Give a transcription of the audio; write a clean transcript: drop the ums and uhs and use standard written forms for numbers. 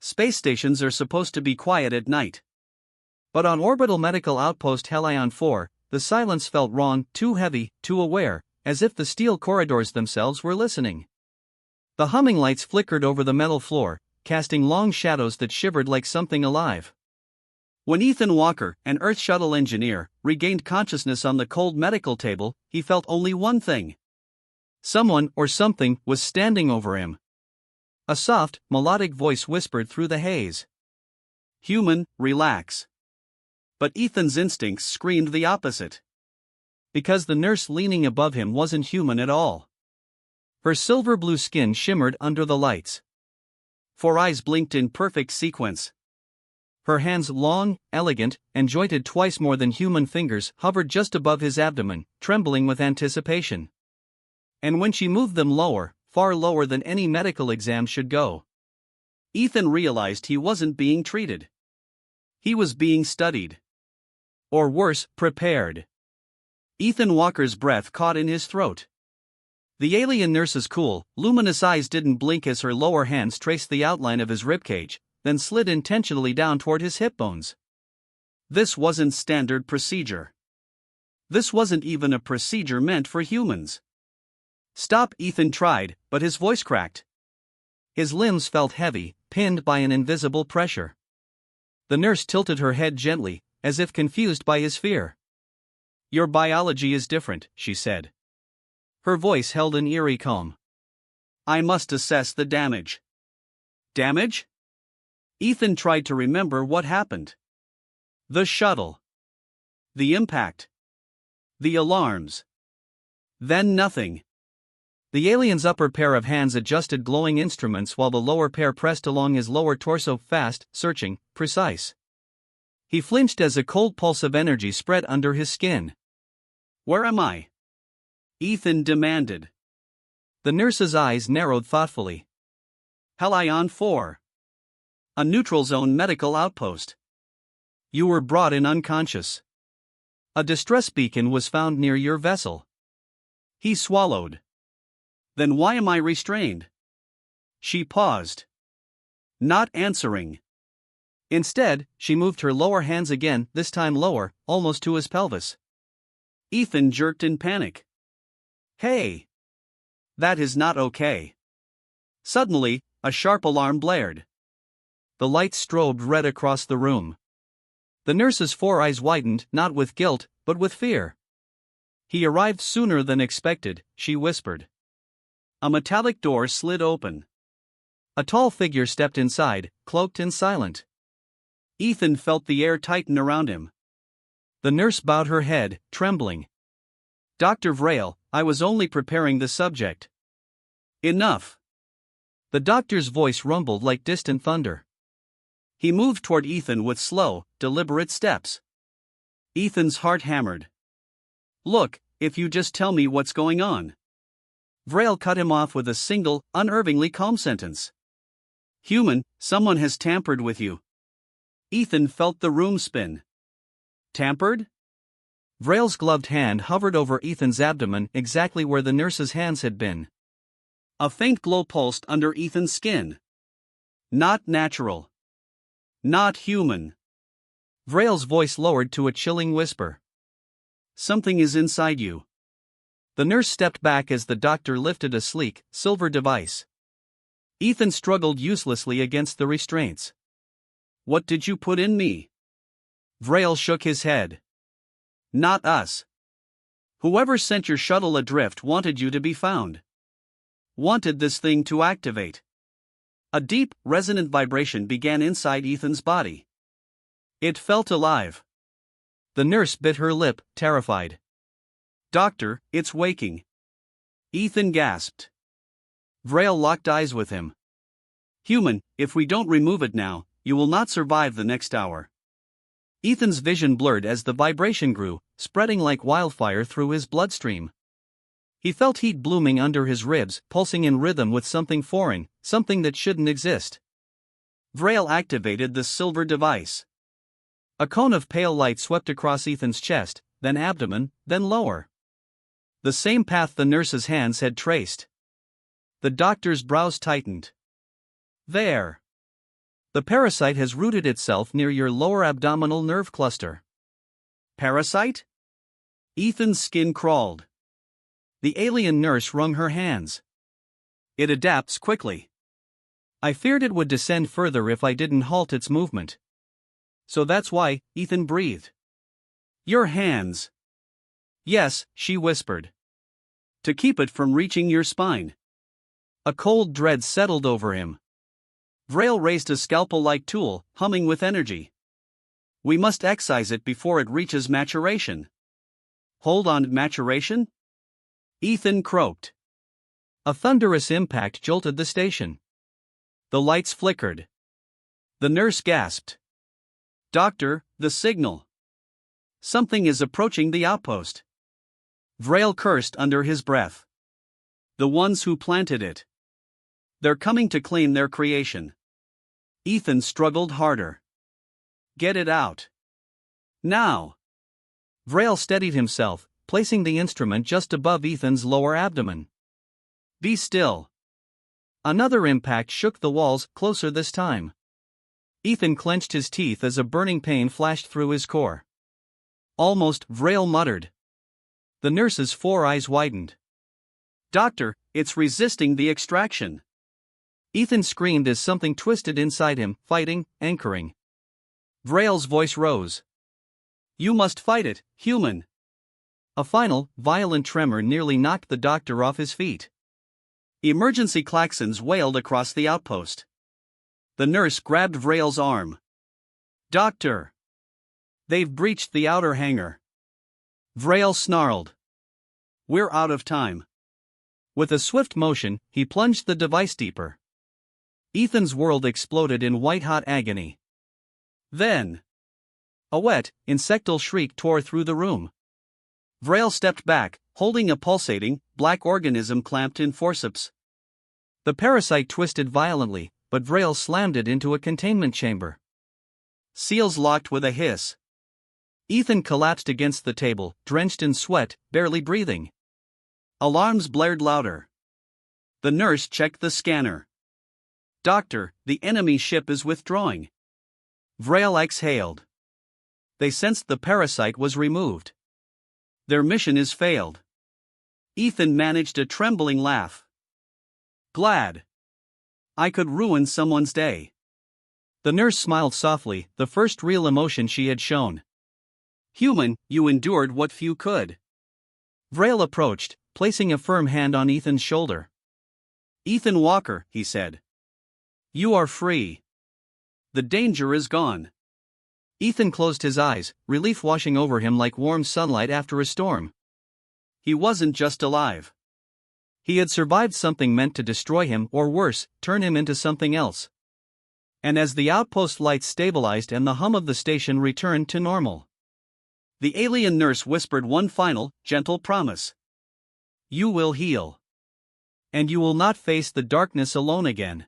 space stations are supposed to be quiet at night. But on orbital medical outpost Helion 4, the silence felt wrong, too heavy, too aware, as if the steel corridors themselves were listening. The humming lights flickered over the metal floor, casting long shadows that shivered like something alive. When Ethan Walker, an Earth shuttle engineer, regained consciousness on the cold medical table, he felt only one thing. Someone or something was standing over him. A soft, melodic voice whispered through the haze. "Human, relax." But Ethan's instincts screamed the opposite. Because the nurse leaning above him wasn't human at all. Her silver-blue skin shimmered under the lights. 4 eyes blinked in perfect sequence. Her hands, long, elegant, and jointed twice more than human fingers, hovered just above his abdomen, trembling with anticipation. And when she moved them lower, far lower than any medical exam should go, Ethan realized he wasn't being treated. He was being studied. Or worse, prepared. Ethan Walker's breath caught in his throat. The alien nurse's cool, luminous eyes didn't blink as her lower hands traced the outline of his ribcage, then slid intentionally down toward his hip bones. This wasn't standard procedure. This wasn't even a procedure meant for humans. "Stop," Ethan tried, but his voice cracked. His limbs felt heavy, pinned by an invisible pressure. The nurse tilted her head gently, as if confused by his fear. "Your biology is different," she said. Her voice held an eerie calm. "I must assess the damage." "Damage?" Ethan tried to remember what happened. The shuttle. The impact. The alarms. Then nothing. The alien's upper pair of hands adjusted glowing instruments while the lower pair pressed along his lower torso, fast, searching, precise. He flinched as a cold pulse of energy spread under his skin. "Where am I?" Ethan demanded. The nurse's eyes narrowed thoughtfully. "Helion 4. A neutral zone medical outpost. You were brought in unconscious. A distress beacon was found near your vessel." He swallowed. "Then why am I restrained?" She paused. Not answering. Instead, she moved her lower hands again, this time lower, almost to his pelvis. Ethan jerked in panic. "Hey! That is not okay." Suddenly, a sharp alarm blared. The lights strobed red across the room. The nurse's 4 eyes widened, not with guilt, but with fear. "He arrived sooner than expected," she whispered. A metallic door slid open. A tall figure stepped inside, cloaked and silent. Ethan felt the air tighten around him. The nurse bowed her head, trembling. "Dr. Vrail, I was only preparing the subject." "Enough." The doctor's voice rumbled like distant thunder. He moved toward Ethan with slow, deliberate steps. Ethan's heart hammered. "Look, if you just tell me what's going on." Vrail cut him off with a single, unnervingly calm sentence. "Human, someone has tampered with you." Ethan felt the room spin. Tampered? Vrail's gloved hand hovered over Ethan's abdomen, exactly where the nurse's hands had been. A faint glow pulsed under Ethan's skin. Not natural. Not human. Vrail's voice lowered to a chilling whisper. "Something is inside you." The nurse stepped back as the doctor lifted a sleek, silver device. Ethan struggled uselessly against the restraints. "What did you put in me?" Vrail shook his head. "Not us. Whoever sent your shuttle adrift wanted you to be found. Wanted this thing to activate." A deep, resonant vibration began inside Ethan's body. It felt alive. The nurse bit her lip, terrified. "Doctor, it's waking." Ethan gasped. Vrail locked eyes with him. "Human, if we don't remove it now, you will not survive the next hour." Ethan's vision blurred as the vibration grew, spreading like wildfire through his bloodstream. He felt heat blooming under his ribs, pulsing in rhythm with something foreign, something that shouldn't exist. Vrail activated the silver device. A cone of pale light swept across Ethan's chest, then abdomen, then lower. The same path the nurse's hands had traced. The doctor's brows tightened. "There." The parasite has rooted itself near your lower abdominal nerve cluster. Parasite? Ethan's skin crawled. The alien nurse wrung her hands. It adapts quickly. I feared it would descend further if I didn't halt its movement. So that's why, Ethan breathed. Your hands. Yes, she whispered. To keep it from reaching your spine. A cold dread settled over him. Vrail raised a scalpel-like tool, humming with energy. We must excise it before it reaches maturation. Hold on, maturation? Ethan croaked. A thunderous impact jolted the station. The lights flickered. The nurse gasped. Doctor, the signal. Something is approaching the outpost. Vrail cursed under his breath. The ones who planted it. They're coming to claim their creation. Ethan struggled harder. Get it out. Now. Vrail steadied himself, placing the instrument just above Ethan's lower abdomen. Be still. Another impact shook the walls, closer this time. Ethan clenched his teeth as a burning pain flashed through his core. Almost, Vrail muttered. The nurse's 4 eyes widened. Doctor, it's resisting the extraction. Ethan screamed as something twisted inside him, fighting, anchoring. Vrail's voice rose. You must fight it, human. A final, violent tremor nearly knocked the doctor off his feet. Emergency klaxons wailed across the outpost. The nurse grabbed Vrail's arm. Doctor! They've breached the outer hangar. Vrail snarled. We're out of time. With a swift motion, he plunged the device deeper. Ethan's world exploded in white-hot agony. Then, a wet, insectal shriek tore through the room. Vrail stepped back, holding a pulsating, black organism clamped in forceps. The parasite twisted violently, but Vrail slammed it into a containment chamber. Seals locked with a hiss. Ethan collapsed against the table, drenched in sweat, barely breathing. Alarms blared louder. The nurse checked the scanner. Doctor, the enemy ship is withdrawing. Vrail exhaled. They sensed the parasite was removed. Their mission is failed. Ethan managed a trembling laugh. Glad. I could ruin someone's day. The nurse smiled softly, the first real emotion she had shown. Human, you endured what few could. Vrail approached, placing a firm hand on Ethan's shoulder. Ethan Walker, he said. You are free. The danger is gone. Ethan closed his eyes, relief washing over him like warm sunlight after a storm. He wasn't just alive. He had survived something meant to destroy him or worse, turn him into something else. And as the outpost lights stabilized and the hum of the station returned to normal, the alien nurse whispered one final, gentle promise. You will heal. And you will not face the darkness alone again.